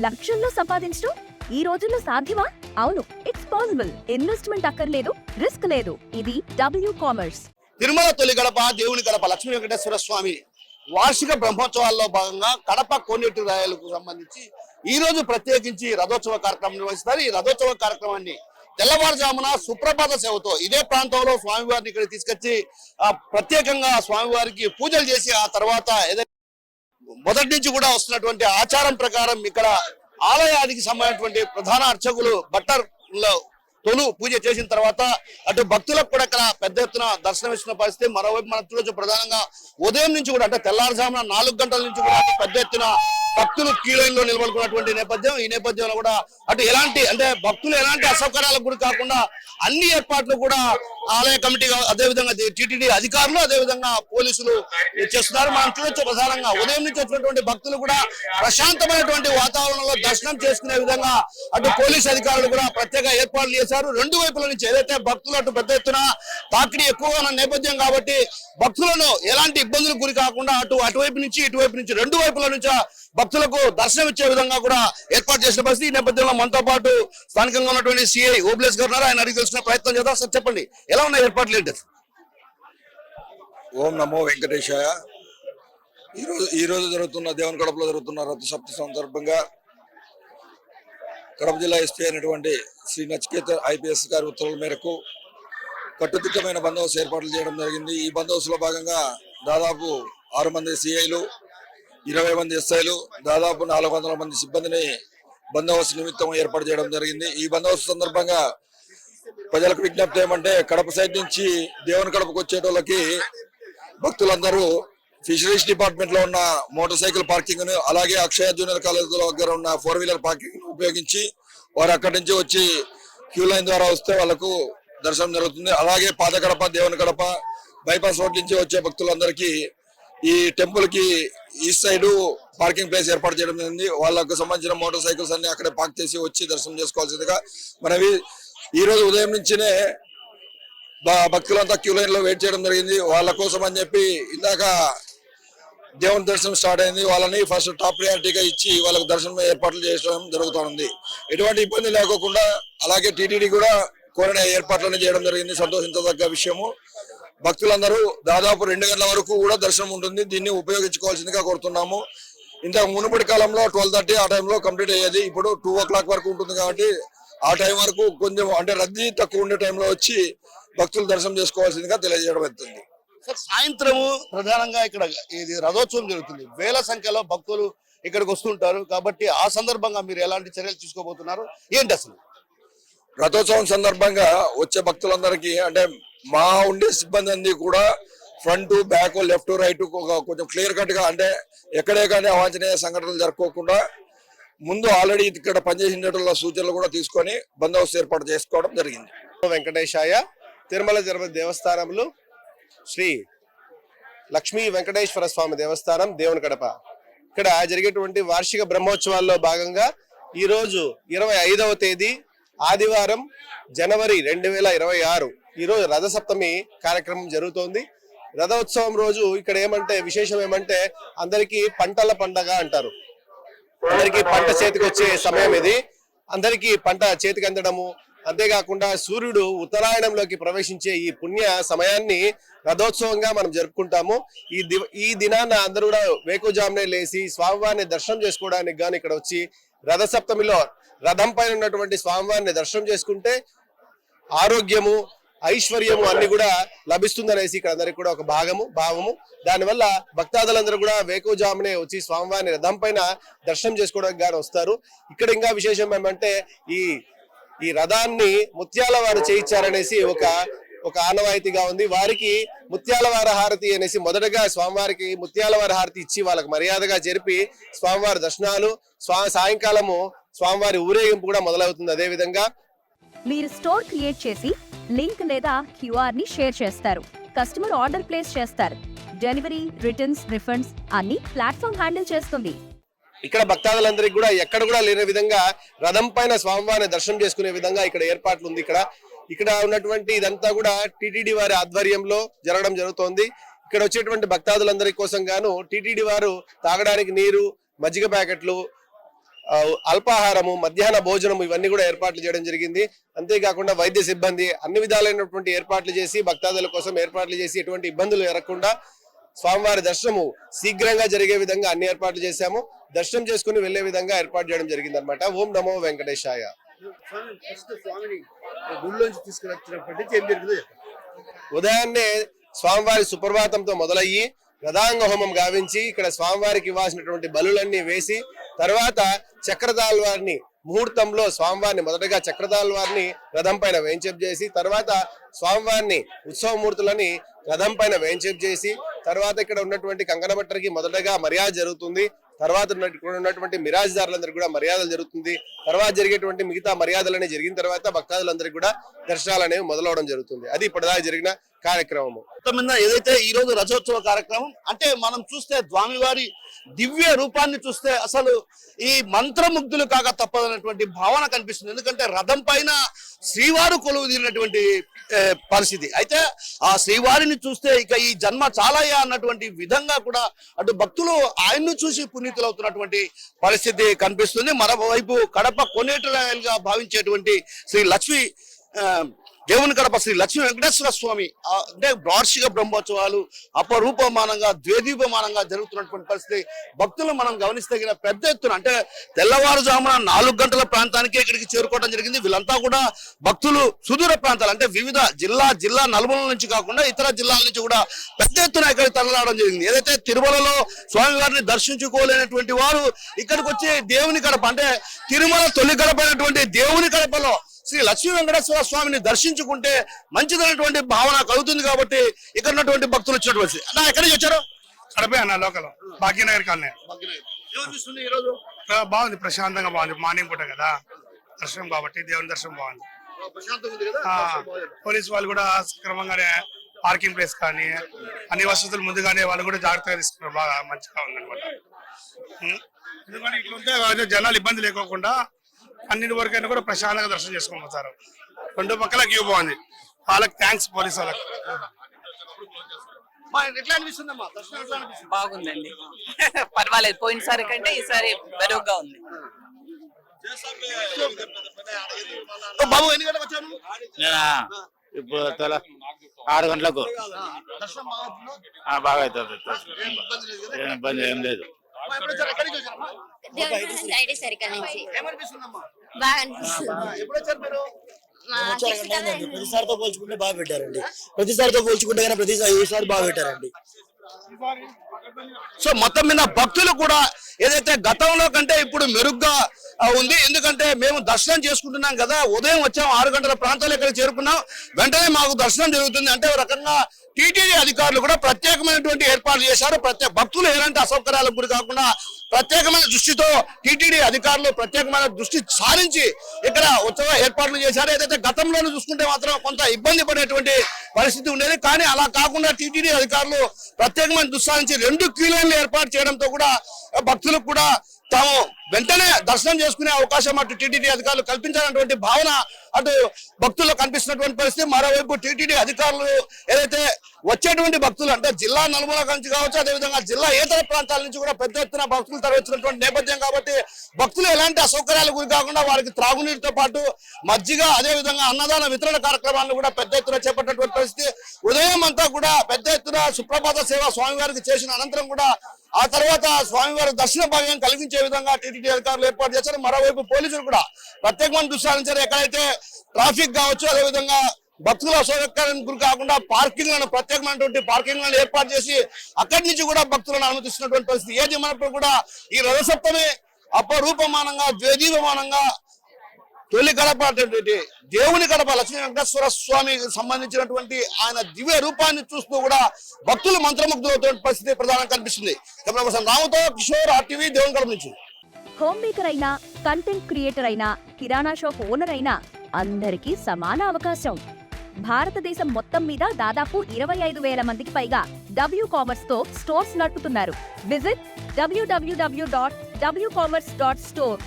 లక్షల్లో సంపాదించడం ఈ రోజుల్లో సాధ్యమా? అవును, ఇట్స్ పాసిబుల్. ఇన్వెస్ట్మెంట్ అక్కర్లేదు, రిస్క్ లేదు. ఇది డబ్ల్యూ కామర్స్. తిరుమల తొలి గడప దేవుని గడప లక్ష్మీ వెంకటేశ్వర స్వామి వార్షిక బ్రహ్మోత్సవాల్లో భాగంగా కడప కోనేటి రాయలకు సంబంధించి ఈ రోజు ప్రత్యేకించి రథోత్సవ కార్యక్రమం నిర్వహిస్తారు. ఈ రథోత్సవ కార్యక్రమాన్ని తెల్లవారుజామున సుప్రభాత సేవతో ఇదే ప్రాంతంలో స్వామివారిని ఇక్కడ తీసుకొచ్చి ప్రత్యేకంగా స్వామివారికి పూజలు చేసి ఆ తర్వాత మొదటి నుంచి కూడా వస్తున్నటువంటి ఆచారం ప్రకారం ఇక్కడ ఆలయానికి సంబంధించినటువంటి ప్రధాన అర్చకులు బట్టర్లో తొలు పూజ చేసిన తర్వాత అటు భక్తులకు కూడా ఇక్కడ పెద్ద ఎత్తున దర్శనం ఇస్తున్న పరిస్థితి. మరోవైపు మనం చూడొచ్చు, ప్రధానంగా ఉదయం నుంచి కూడా అంటే తెల్లారుజామున 4 గంటల నుంచి కూడా పెద్ద ఎత్తున భక్తులు క్యూ లైన్ లో నిలబడుకున్నటువంటి నేపథ్యం. ఈ నేపథ్యంలో కూడా అటు ఎలాంటి అంటే భక్తులు ఎలాంటి అసౌకర్యాలకు గురి కాకుండా అన్ని ఏర్పాట్లు కూడా ఆలయ కమిటీ అదేవిధంగా టీటీడీ అధికారులు అదేవిధంగా పోలీసులు చేస్తున్నారు. మనం చూడొచ్చు, ప్రధానంగా ఉదయం నుంచి వచ్చినటువంటి భక్తులు కూడా ప్రశాంతమైనటువంటి వాతావరణంలో దర్శనం చేసుకునే విధంగా అటు పోలీసు అధికారులు కూడా ప్రత్యేక ఏర్పాట్లు చేశారు. 2 వైపుల నుంచి ఏదైతే భక్తులు అటు పెద్ద ఎత్తున తాకిడి ఎక్కువగా ఉన్న నేపథ్యం కాబట్టి భక్తులను ఎలాంటి ఇబ్బందులకు గురి కాకుండా అటువైపు నుంచి ఇటువైపు నుంచి 2 వైపుల నుంచి భక్తులకు దర్శనం ఇచ్చే విధంగా కూడా ఏర్పాటు చేసిన పరిస్థితి. ఈ నేపథ్యంలో మనతో పాటు స్థానికంగా ఉన్నటువంటి సిఐ ఓబ్లేస్ గారు ఉన్నారు. ఆయన అడిగి తెలుసుకునే ప్రయత్నం చేద్దాం. సార్ చెప్పండి, ఎలా ఉన్నాయి ఏర్పాట్లు ఏంటి? ఓం నమో వెంకటేశాయ. ఈ రోజు జరుగుతున్న దేవుని కడపలో జరుగుతున్న రథ సప్త సందర్భంగా కడప జిల్లా ఎస్పీ అయినటువంటి శ్రీ నచికేత ఐపీఎస్ గారి ఉత్తర్వుల మేరకు కట్టుదిట్టమైన బందోబస్తు ఏర్పాట్లు చేయడం జరిగింది. ఈ బందోబస్తులో భాగంగా దాదాపు 6 మంది సిఐలు, 20 మంది ఎస్ఐలు, దాదాపు 400 మంది సిబ్బందిని బందోబస్తు నిమిత్తం ఏర్పాటు చేయడం జరిగింది. ఈ బందోబస్తు సందర్భంగా ప్రజలకు విజ్ఞప్తి ఏమంటే, కడప సైడ్ నుంచి దేవుని కడపకు వచ్చేటోళ్ళకి భక్తులందరూ ఫిషరీస్ డిపార్ట్మెంట్ లో ఉన్న మోటార్ సైకిల్ పార్కింగ్ ను, అలాగే అక్షయ జూనియర్ కాలేజ్ దగ్గర ఉన్న 4-వీలర్ పార్కింగ్ ఉపయోగించి వారు అక్కడి నుంచి వచ్చి క్యూ లైన్ ద్వారా వస్తే వాళ్ళకు దర్శనం జరుగుతుంది. అలాగే పాత కడప, దేవుని కడప బైపాస్ రోడ్ నుంచి వచ్చే భక్తులందరికీ ఈ టెంపుల్ కి ఈస్ట్ సైడ్ పార్కింగ్ ప్లేస్ ఏర్పాటు చేయడం జరిగింది. వాళ్ళకు సంబంధించిన మోటార్ సైకిల్స్ అన్ని అక్కడే పార్క్ చేసి వచ్చి దర్శనం చేసుకోవాల్సిందిగా మనవి. ఈ రోజు ఉదయం నుంచినే భక్తులంతా క్యూ లైన్ లో వెయిట్ చేయడం జరిగింది. వాళ్ళ కోసం అని చెప్పి ఇందాక దేవుని దర్శనం స్టార్ట్ అయింది. వాళ్ళని ఫస్ట్ టాప్ ప్రయారిటీగా ఇచ్చి వాళ్ళకు దర్శనం ఏర్పాట్లు చేయడం జరుగుతుంది. ఎటువంటి ఇబ్బంది లేకోకుండా అలాగే టీటీడీ కూడా కోరిన ఏర్పాట్లను చేయడం జరిగింది. సంతోషించదగ్గ విషయము. భక్తులందరూ దాదాపు 2 గంటల వరకు కూడా దర్శనం ఉంటుంది. దీన్ని ఉపయోగించుకోవాల్సిందిగా కోరుతున్నాము. ఇంతకు మునుపటి కాలంలో 12:30 ఆ టైంలో కంప్లీట్ అయ్యేది. ఇప్పుడు 2 o'clock వరకు ఉంటుంది కాబట్టి ఆ టైం వరకు కొంచెం అంటే రద్దీ తక్కువ ఉండే టైంలో వచ్చి భక్తులు దర్శనం చేసుకోవాల్సిందిగా తెలియజేయడం అవుతుంది. సార్, సాయంత్రము ప్రధానంగా ఇక్కడ ఇది రథోత్సవం జరుగుతుంది. వేల సంఖ్యలో భక్తులు ఇక్కడికి వస్తుంటారు కాబట్టి ఆ సందర్భంగా మీరు ఎలాంటి చర్యలు తీసుకోబోతున్నారు ఏంటి అసలు? రథోత్సవం సందర్భంగా వచ్చే భక్తులందరికీ అంటే మా ఉండే సిబ్బంది అంది కూడా ఫ్రంట్, బ్యాక్, లెఫ్ట్, రైట్ కొంచెం క్లియర్ కట్ గా అంటే ఎక్కడే కానీ అవాంఛనీయ సంఘటనలు జరుపుకోకుండా ముందు ఆల్రెడీ ఇక్కడ పనిచేసిన సూచనలు కూడా తీసుకొని బందోబస్తు ఏర్పాటు చేసుకోవడం జరిగింది. వెంకటేశాయ. తిరుమల తిరుపతి దేవస్థానంలో శ్రీ లక్ష్మీ వెంకటేశ్వర స్వామి దేవస్థానం దేవుని కడప ఇక్కడ జరిగేటువంటి వార్షిక బ్రహ్మోత్సవాల్లో భాగంగా ఈ రోజు 25వ తేదీ ఆదివారం జనవరి 2026 ఈ రోజు రథసప్తమి కార్యక్రమం జరుగుతోంది. రథోత్సవం రోజు ఇక్కడ ఏమంటే విశేషం ఏమంటే అందరికీ పంటల పండగ అంటారు. అందరికీ పంట చేతికి వచ్చే సమయం ఇది. అందరికీ పంట చేతికి అందడము, అంతేకాకుండా సూర్యుడు ఉత్తరాయణంలోకి ప్రవేశించే ఈ పుణ్య సమయాన్ని రథోత్సవంగా మనం జరుపుకుంటాము. ఈ దినాన అందరూ కూడా వేకుజామునే లేచి స్వామివారిని దర్శనం చేసుకోవడానికి గాను ఇక్కడ వచ్చి రథసప్తమిలో రథం పైన ఉన్నటువంటి స్వామివారిని దర్శనం చేసుకుంటే ఆరోగ్యము, ఐశ్వర్యము అన్ని కూడా లభిస్తుందనేసి ఇక్కడ అందరికి కూడా ఒక భావము. దానివల్ల భక్తాదులందరూ కూడా వేకుజామునే వచ్చి స్వామివారిని రథం పైన దర్శనం చేసుకోవడానికి గాను వస్తారు. ఇక్కడ ఇంకా విశేషం ఏమంటే ఈ రథాన్ని ముత్యాల వారు చేయించారనేసి ఒక ఆనవాయితీగా ఉంది. వారికి ముత్యాలవార హారతి అనేసి మొదటగా స్వామివారికి ముత్యాలవార హారతి ఇచ్చి వాళ్ళకి మర్యాదగా జరిపి స్వామివారి దర్శనాలు, సాయంకాలము స్వామివారి ఊరేగింపు కూడా మొదలవుతుంది. అదే విధంగా మీరు స్టోర్ క్రియేట్ చేసి లింక్ లేదా క్యూఆర్ ని షేర్ చేస్తారు. కస్టమర్ ఆర్డర్ ప్లేస్ చేస్తారు. డెలివరీ, రిటర్న్స్, రిఫండ్స్ అన్ని ప్లాట్ఫామ్ హ్యాండిల్ చేస్తుంది. ఇక్కడ భక్తాదులందరికీ కూడా ఎక్కడ కూడా లేని విధంగా రథం పైన స్వామివారిని దర్శనం చేసుకునే విధంగా ఇక్కడ ఏర్పాట్లు ఉంది. ఇక్కడ ఉన్నటువంటి ఇదంతా కూడా టీటీడీ వారి ఆధ్వర్యంలో జరగడం జరుగుతోంది. ఇక్కడ వచ్చేటువంటి భక్తాదులందరి కోసం గాను టీటీడీ వారు తాగడానికి నీరు, మజ్జిగ ప్యాకెట్లు, అల్పాహారము, మధ్యాహ్న భోజనము ఇవన్నీ కూడా ఏర్పాట్లు చేయడం జరిగింది. అంతేకాకుండా వైద్య సిబ్బంది అన్ని విధాలైనటువంటి ఏర్పాట్లు చేసి, భక్తాదుల కోసం ఏర్పాట్లు చేసి, ఎటువంటి ఇబ్బందులు ఎరగకుండా స్వామివారి దర్శనము శీఘ్రంగా జరిగే విధంగా అన్ని ఏర్పాట్లు చేశాము. దర్శనం చేసుకుని వెళ్లే విధంగా ఏర్పాటు చేయడం జరిగింది అనమాట. ఓం నమో వెంకటేశాయ. ఉదయాన్నే స్వామివారి సుప్రభాతంతో మొదలయ్యి రథాంగ హోమం గావించి ఇక్కడ స్వామివారికి ఇవ్వాల్సినటువంటి బలులన్నీ వేసి, తర్వాత చక్రతాళ్ వారిని ముహూర్తంలో స్వామివారిని మొదటగా చక్రతాళ్ వారిని రథం పైన వేంచేపు చేసి, తర్వాత స్వామివారిని ఉత్సవమూర్తులని రథం పైన వేంచేపు చేసి, తర్వాత ఇక్కడ ఉన్నటువంటి కంకణభట్టరికి మొదటగా మర్యాద జరుగుతుంది. తర్వాత ఉన్నటువంటి మిరాజ్దారులందరికీ కూడా మర్యాదలు జరుగుతుంది. తర్వాత జరిగేటువంటి మిగతా మర్యాదలనే జరిగిన తర్వాత భక్తాదులందరికీ కూడా దర్శనాలు అనేవి మొదలవడం జరుగుతుంది. అది ఇప్పటిదాకా జరిగిన కార్యక్రమము. ఏదైతే ఈ రోజు రథోత్సవ కార్యక్రమం అంటే మనం చూస్తే స్వామివారి దివ్య రూపాన్ని చూస్తే అసలు ఈ మంత్రముగ్ధులు కాక తప్పదన్నటువంటి భావన కనిపిస్తుంది. ఎందుకంటే రథం పైన శ్రీవారు కొలువు తీరినటువంటి పరిస్థితి. అయితే ఆ శ్రీవారిని చూస్తే ఇక ఈ జన్మ చాలయ్యా అన్నటువంటి విధంగా కూడా అటు భక్తులు ఆయన్ను చూసి పునీతులు అవుతున్నటువంటి పరిస్థితి కనిపిస్తుంది. మరోవైపు కడప కోనేటిరాయలుగా భావించేటువంటి శ్రీ లక్ష్మీ దేవుని కడప శ్రీ లక్ష్మీ వెంకటేశ్వర స్వామి అంటే వార్షిక బ్రహ్మోత్సవాలు అపరూపమానంగా ద్వేదీపమానంగా జరుగుతున్నటువంటి పరిస్థితి భక్తులు మనం గమనిస్తగిన పెద్ద ఎత్తున అంటే తెల్లవారుజామున 4 గంటల ప్రాంతానికి ఇక్కడికి చేరుకోవడం జరిగింది. వీళ్ళంతా కూడా భక్తులు సుదూర ప్రాంతాలు అంటే వివిధ జిల్లా నలుమూలల నుంచి కాకుండా ఇతర జిల్లాల నుంచి కూడా పెద్ద ఎత్తున ఇక్కడికి తరలిరావడం జరిగింది. ఏదైతే తిరుమలలో స్వామివారిని దర్శించుకోలేనటువంటి వారు ఇక్కడికి వచ్చి దేవుని కడప అంటే తిరుమల తొలి గడప అయినటువంటి దేవుని కడపలో శ్రీ లక్ష్మీ వెంకటేశ్వర స్వామిని దర్శించుకుంటే మంచిదైనటువంటి భావన కలుగుతుంది. కాబట్టి ఇక్కడ ఉన్నటువంటి భక్తులు వచ్చినటువంటి అన్న ఎక్కడి నుంచి వచ్చారు? కడపే అన్న లోకల్ భాగ్యనగర్ కాలనీ. ఈ రోజు బాగుంది, ప్రశాంతంగా బాగుంది. మార్నింగ్ పూట కదా దర్శనం కాబట్టి దేవుని దర్శనం బాగుంది. పోలీసు వాళ్ళు కూడా సక్రమంగానే పార్కింగ్ ప్లేస్ కానీ అన్ని వసతులు ముందుగానే వాళ్ళు కూడా జాగ్రత్తగా తీసుకున్నారు. బాగా మంచిగా ఉంది అనమాట. ఎందుకంటే ఇట్లుంటే జనాలు ఇబ్బంది లేకోకుండా అన్నింటి వరకైనా కూడా ప్రశాంతంగా దర్శనం చేసుకొని పోతారు. 2 పక్కల క్యూ బాగుంది. వాళ్ళకి థ్యాంక్స్ పోలీసు వాళ్ళకి. బాగుందండి, పర్వాలేదు. పోయినసారి కంటే ఈసారి మెరుగ్గా ఉంది. బాబు ఎన్ని గంటలకు వచ్చాను? ఇప్పుడు 6 గంటలకు బాగా అవుతుంది. ఇబ్బంది ఏం లేదు. ప్రతిసారితో పోల్చుకుంటే బాగా పెట్టారండి. ప్రతిసారితో పోల్చుకుంటే కానీ ఈసారి బాగా పెట్టారండి. సో మొత్తం మీద భక్తులు కూడా ఏదైతే గతంలో కంటే ఇప్పుడు మెరుగ్గా ఉంది. ఎందుకంటే మేము దర్శనం చేసుకుంటున్నాం కదా, ఉదయం వచ్చాం 6 గంటల ప్రాంతాలు ఇక్కడ చేరుకున్నాం, వెంటనే మాకు దర్శనం జరుగుతుంది అంటే ఒక రకంగా టీటీడీ అధికారులు కూడా ప్రత్యేకమైనటువంటి ఏర్పాట్లు చేశారు. భక్తులు ఎలాంటి అసౌకర్యాలకు గురి కాకుండా ప్రత్యేకమైన దృష్టితో టీటీడీ అధికారులు ప్రత్యేకమైన దృష్టి సారించి ఇక్కడ ఉత్సవ ఏర్పాట్లు చేశారు. ఏదైతే గతంలోనే చూసుకుంటే మాత్రం కొంత ఇబ్బంది పడేటువంటి పరిస్థితి ఉండేది, కానీ అలా కాకుండా టీటీడీ అధికారులు ప్రత్యేకమైన దృష్టి సారించి 2 క్యూ లైన్లు ఏర్పాటు చేయడంతో కూడా భక్తులకు కూడా తాము వెంటనే దర్శనం చేసుకునే అవకాశం అటు టీటీడీ అధికారులు కల్పించాలన్నటువంటి భావన అటు భక్తుల్లో కనిపిస్తున్నటువంటి పరిస్థితి. మరోవైపు టీటీడీ అధికారులు ఏదైతే వచ్చేటువంటి భక్తులు అంటే జిల్లా నలుమూల నుంచి కావచ్చు, అదేవిధంగా జిల్లా ఇతర ప్రాంతాల నుంచి కూడా పెద్ద ఎత్తున భక్తులు తరలించినటువంటి నేపథ్యం కాబట్టి భక్తులు ఎలాంటి అసౌకర్యాలకు గురి కాకుండా వారికి త్రాగునీటితో పాటు మజ్జిగ అదేవిధంగా అన్నదాన వితరణ కార్యక్రమాలను కూడా పెద్ద ఎత్తున చేపట్టినటువంటి పరిస్థితి. ఉదయం అంతా కూడా పెద్ద ఎత్తున సుప్రభాత సేవ స్వామివారికి చేసిన అనంతరం కూడా ఆ తర్వాత స్వామివారి దర్శన భాగ్యం కలిగించే విధంగా టీటీడీ అధికారులు ఏర్పాటు చేశారు. మరోవైపు పోలీసులు కూడా ప్రత్యేకమైన దృష్టి సారించారు. ఎక్కడైతే ట్రాఫిక్ కావచ్చు, అదేవిధంగా భక్తుల అసౌకర్యానికి గురి కాకుండా ప్రత్యేకమైనటువంటి పార్కింగ్లను ఏర్పాటు చేసి అక్కడి నుంచి కూడా భక్తులను అనుమతిస్తున్నటువంటి పరిస్థితి. ఏది మనప్పుడు కూడా ఈ రథసప్తమి అపరూపమానంగా ద్వేదీపమానంగా తొలి గడప దేవుని గడప లక్ష్మీ వెంకటేశ్వర స్వామికి సంబంధించినటువంటి ఆయన దివ్య రూపాన్ని చూస్తూ కూడా భక్తులు మంత్రముగ్ధులతో పరిస్థితి ప్రధానంగా కనిపిస్తుంది. రాముతో కిషోర్, RTV, దేవుని గడప నుంచి. హోమ్ మేకర్ అయినా, కంటెంట్ క్రియేటర్ అయినా, కిరాణా షాప్ ఓనర్ అయినా అందరికీ సమాన అవకాశం. భారతదేశం మొత్తం మీద దాదాపు 25,000 మందికి పైగా WCommerce తో స్టోర్స్ నడుపుతున్నారు. Visit www.wcommerce.store